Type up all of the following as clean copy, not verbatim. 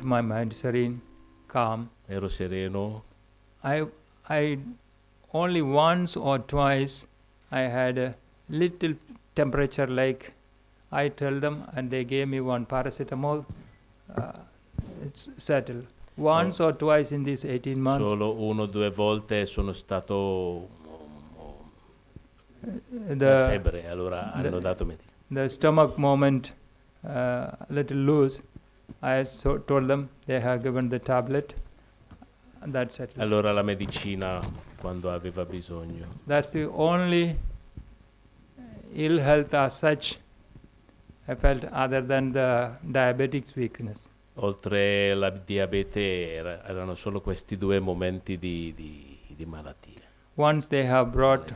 my mind serene, calm. ero sereno. I only once or twice I had a little temperature, like I tell them, and they gave me one paracetamol. It's settled. Once or twice in these 18 months. Solo 1 o 2 volte sono stato febbre, allora hanno dato medicina. The stomach moment, little loose. I told them, they have given the tablet. And that's it. Allora la medicina quando aveva bisogno. That's the only ill health as such I felt, other than the diabetic weakness. Oltre la diabete erano solo questi 2 momenti di malattia. Once they have brought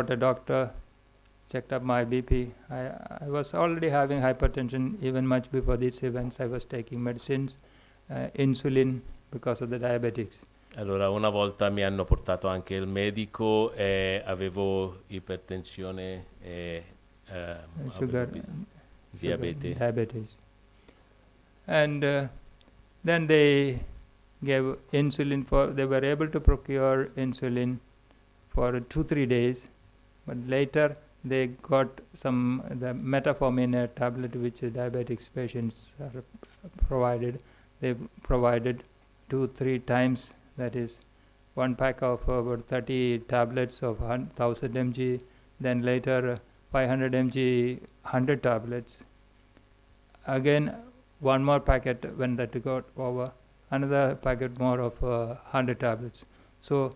a doctor, checked up my BP. I was already having hypertension even much before these events. I was taking medicines, insulin, because of the diabetics. Allora una volta mi hanno portato anche il medico e avevo ipertensione e Sugar, diabetes. And then they gave insulin they were able to procure insulin for 2-3 days, but later they got the metformin tablet which diabetics patients are provided. They provided 2-3 times, that is 1 pack of about 30 tablets of 1000 mg, then later 500 mg 100 tablets. Again 1 more packet when that got over, another packet more of 100 tablets. So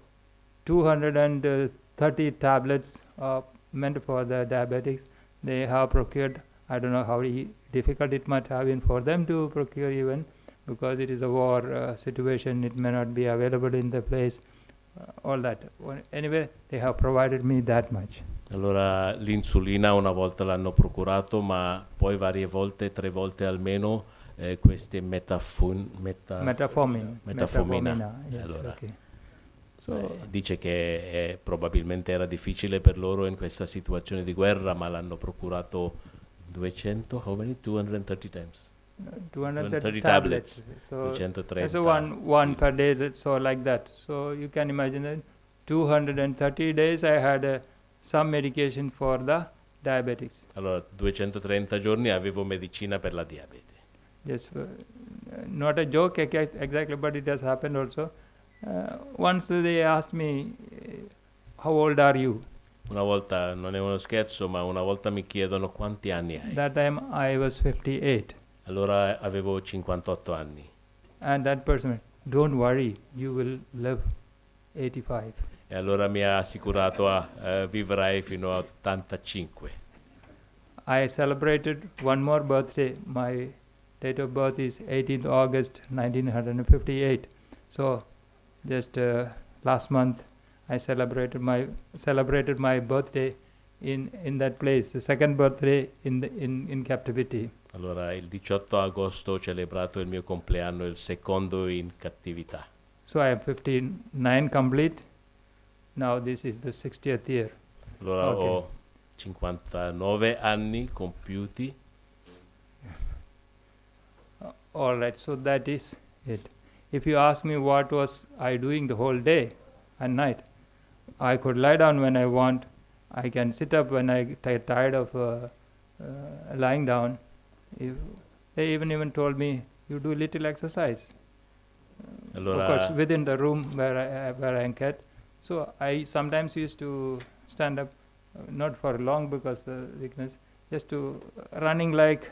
230 tablets are meant for the diabetics. They have procured. I don't know how difficult it might have been for them to procure, even because it is a war situation. It may not be available in the place. All that. Anyway, they have provided me that much. Allora l'insulina una volta l'hanno procurato, ma poi varie volte, 3 volte almeno, queste metformina. Yes, Allora, okay. dice che probabilmente era difficile per loro in questa situazione di guerra, ma l'hanno procurato 200, how many? 230 times? 230 tablets. So 230. so one per day, so like that. So you can imagine that 230 days I had some medication for the diabetics. Allora 230 giorni avevo medicina per la diabete. Yes, not a joke exactly, but it has happened also. Once they asked me, how old are you? Una volta, non è uno scherzo, ma una volta mi chiedono quanti anni hai. That time I was 58. Allora avevo 58 anni. And that person, don't worry, you will live 85. E allora mi ha assicurato vivrai fino a 85. I celebrated one more birthday. My date of birth is 18th August 1958. So just last month I celebrated my birthday in that place, the second birthday in captivity. Allora il 18 agosto ho celebrato il mio compleanno, il secondo in cattività. So I am 59 complete. Now this is the 60th year. Allora ho 59 anni compiuti. All right, so that is it. If you ask me what was I doing the whole day and night, I could lie down when I want. I can sit up when I get tired of lying down. They even told me, you do little exercise. Allora, of course, within the room where I am kept. So I sometimes used to stand up, not for long because the weakness, just to running like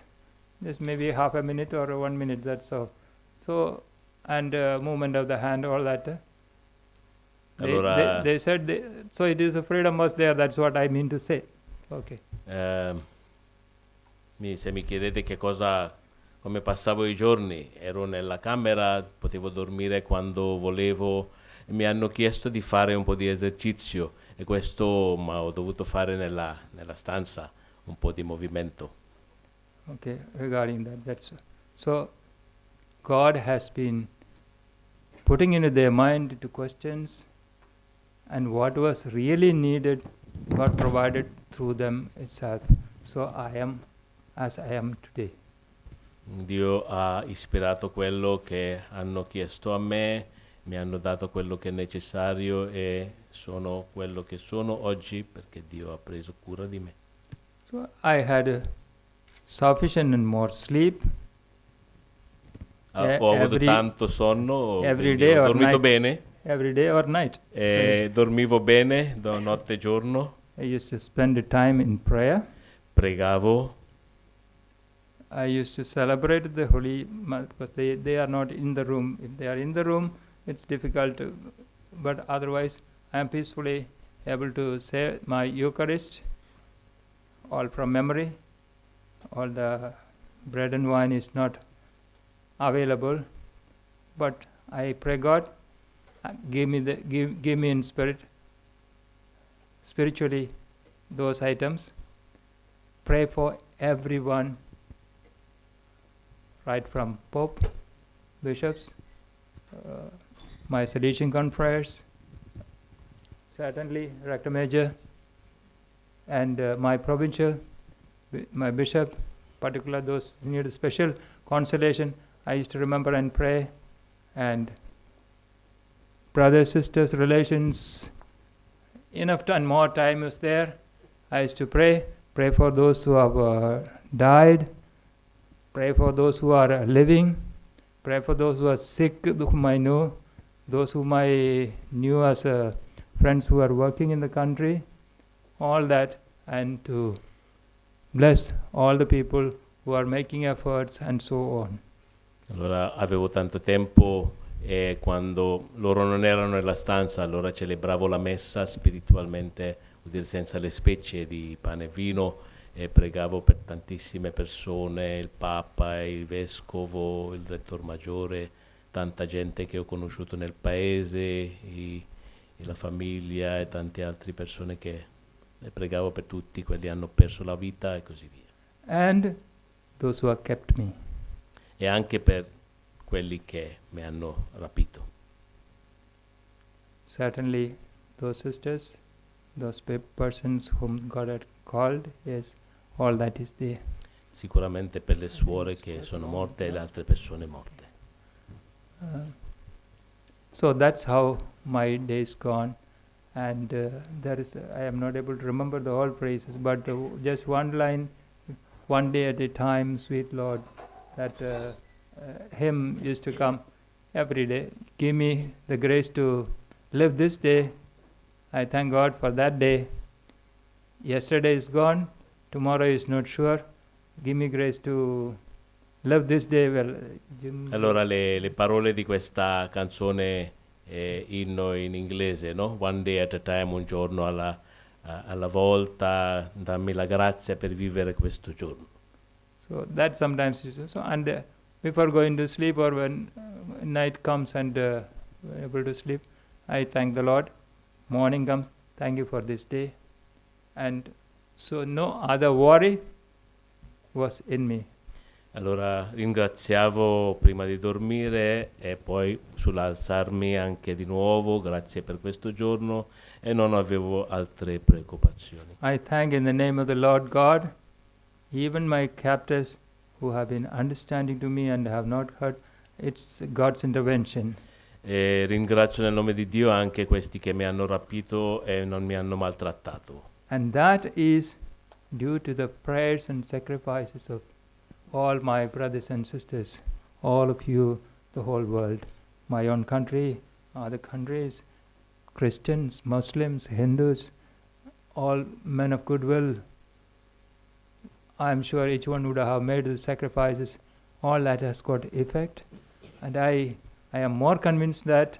just maybe half a minute or 1 minute. That's all. So and movement of the hand, all that. They said so. It is a freedom was there. That's what I mean to say. Okay. Se mi chiedete come passavo i giorni, ero nella camera, potevo dormire quando volevo, e mi hanno chiesto di fare un po' di esercizio e questo ho dovuto fare nella stanza, un po' di movimento. Okay, regarding that's so God has been putting into their mind to questions, and what was really needed, God provided through them itself. So I am as I am today. Dio ha ispirato quello che hanno chiesto a me, mi hanno dato quello che è necessario e sono quello che sono oggi perché Dio ha preso cura di me. So I had sufficient and more sleep Ho avuto every tanto sonno, every quindi day ho or dormito night. bene Every day or night. e dormivo bene notte e giorno, I used to spend the time in prayer. pregavo. I used to celebrate the Holy because they are not in the room. If they are in the room, it's difficult to, but otherwise I am peacefully able to say my Eucharist all from memory. All the bread and wine is not available, but I pray God, give me in spiritually those items. Pray for everyone, right from Pope, bishops, my Salesian confreres, certainly Rector Major, and my provincial, my bishop, particular those who need a special consolation. I used to remember and pray, and brothers, sisters, relations, enough time, more time is there. I used to pray for those who have died, pray for those who are living, pray for those who are sick, whom I know, those whom I knew as friends who are working in the country, all that, and to bless all the people who are making efforts and so on. Allora avevo tanto tempo e quando loro non erano nella stanza, allora celebravo la messa spiritualmente, vuol dire senza le specie di pane e vino, e pregavo per tantissime persone, il Papa, il Vescovo, il Rettor Maggiore, tanta gente che ho conosciuto nel paese, la famiglia e tante altre persone che pregavo per tutti, quelli hanno perso la vita e così via. And those who have kept me. E anche per quelli che mi hanno rapito. Certainly those sisters, those persons whom God had called, is all that is there. Sicuramente per le suore che sono morte e le altre persone morte. So that's how my days gone, and I am not able to remember the whole praises, but just one line, one day at a time, sweet Lord, that hymn used to come every day. Give me the grace to live this day. I thank God for that day. Yesterday is gone, tomorrow is not sure. Give me grace to live this day well. Allora le parole di questa canzone inno in inglese, no? One day at a time, un giorno alla volta, dammi la grazia per vivere questo giorno. So that sometimes is so, and before going to sleep or when night comes and able to sleep, I thank the Lord. Morning comes, thank you for this day, and so no other worry was in me. Allora ringraziavo prima di dormire e poi sull'alzarmi anche di nuovo, grazie per questo giorno, e non avevo altre preoccupazioni. I thank in the name of the Lord God, even my captors who have been understanding to me and have not heard, it's God's intervention. E ringrazio nel nome di Dio anche questi che mi hanno rapito e non mi hanno maltrattato. And that is due to the prayers and sacrifices of all my brothers and sisters, all of you, the whole world, my own country, other countries, Christians, Muslims, Hindus, all men of goodwill. I am sure each one would have made the sacrifices. All that has got effect, and I am more convinced that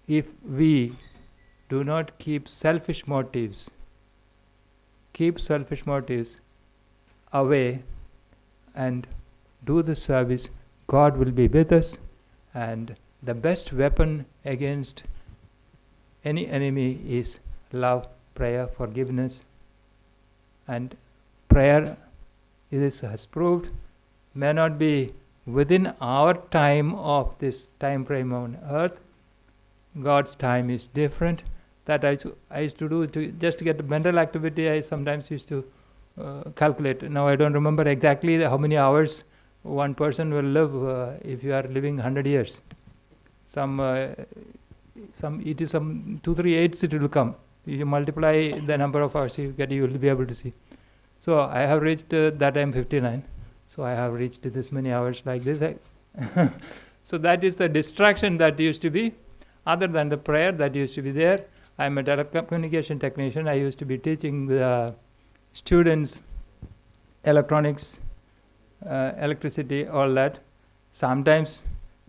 if we do not keep selfish motives away and do the service, God will be with us, and the best weapon against any enemy is love, prayer, forgiveness. And prayer, it has proved, may not be within our time of this time frame on earth. God's time is different. That I used to do just to get mental activity. I sometimes used to calculate. Now I don't remember exactly how many hours one person will live if you are living 100 years. Some 2-3 8 it will come. You multiply the number of hours you get, you will be able to see. So I have reached that I am 59. So I have reached this many hours like this. So that is the distraction that used to be. Other than the prayer that used to be there, I am a telecommunication technician. I used to be teaching the students electronics, electricity, all that. Sometimes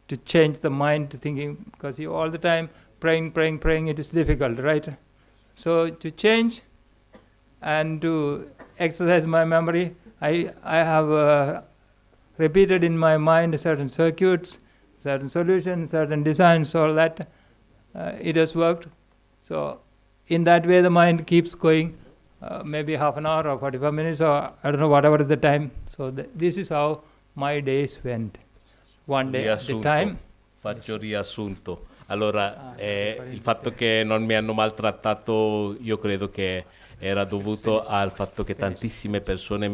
to change the mind to thinking, because you all the time praying, it is difficult, right? So to change and to exercise my memory, I have repeated in my mind certain circuits, certain solutions, certain designs, all that. It has worked. So in that way the mind keeps going, maybe half an hour or 45 minutes or I don't know, whatever is the time. So this is how my days went. One day at a time. Faccio riassunto. Allora, il fatto che non mi hanno maltrattato, io credo che era dovuto al fatto che tantissime persone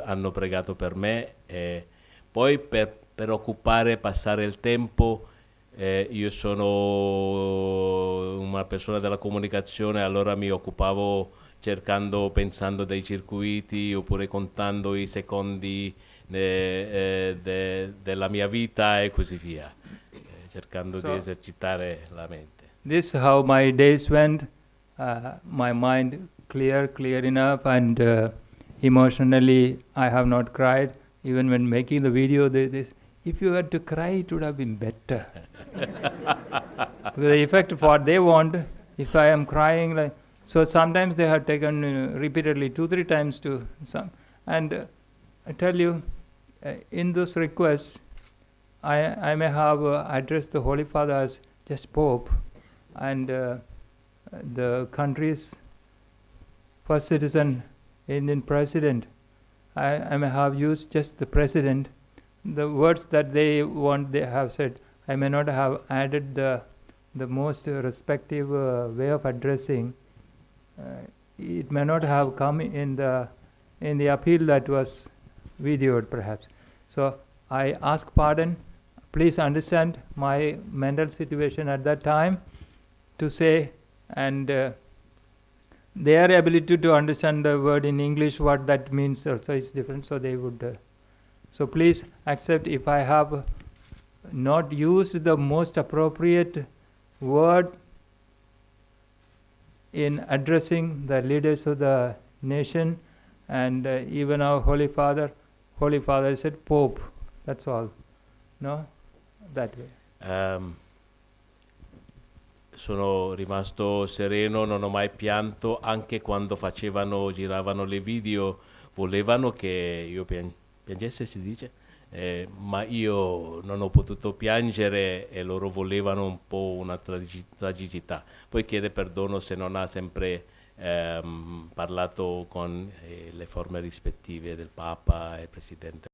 hanno pregato per me, e poi per occupare, passare il tempo, io sono una persona della comunicazione, allora mi occupavo pensando dei circuiti oppure contando i secondi della mia vita e così via, cercando di esercitare la mente. This is how my days went, my mind clear enough, and emotionally I have not cried. Even when making the video, if you had to cry, it would have been better. The effect of what they want, if I am crying, like so, sometimes they have taken repeatedly 2-3 times to some, and I tell you, in those requests, I may have addressed the Holy Father as just Pope, and the country's first citizen, Indian president. I may have used just the president. The words that they want, they have said. I may not have added the most respective way of addressing. It may not have come in the appeal that was videoed, perhaps. So I ask pardon. Please understand my mental situation at that time to say, and their ability to understand the word in English, what that means also is different, so they would. So please accept if I have not used the most appropriate word in addressing the leaders of the nation, and even our Holy Father said Pope, that's all. No? That way. Sono rimasto sereno, non ho mai pianto, anche quando giravano le video, volevano che io piangesse, si dice, ma io non ho potuto piangere e loro volevano un po' una tragicità. Poi chiede perdono se non ha sempre parlato con le forme rispettive del Papa e Presidente.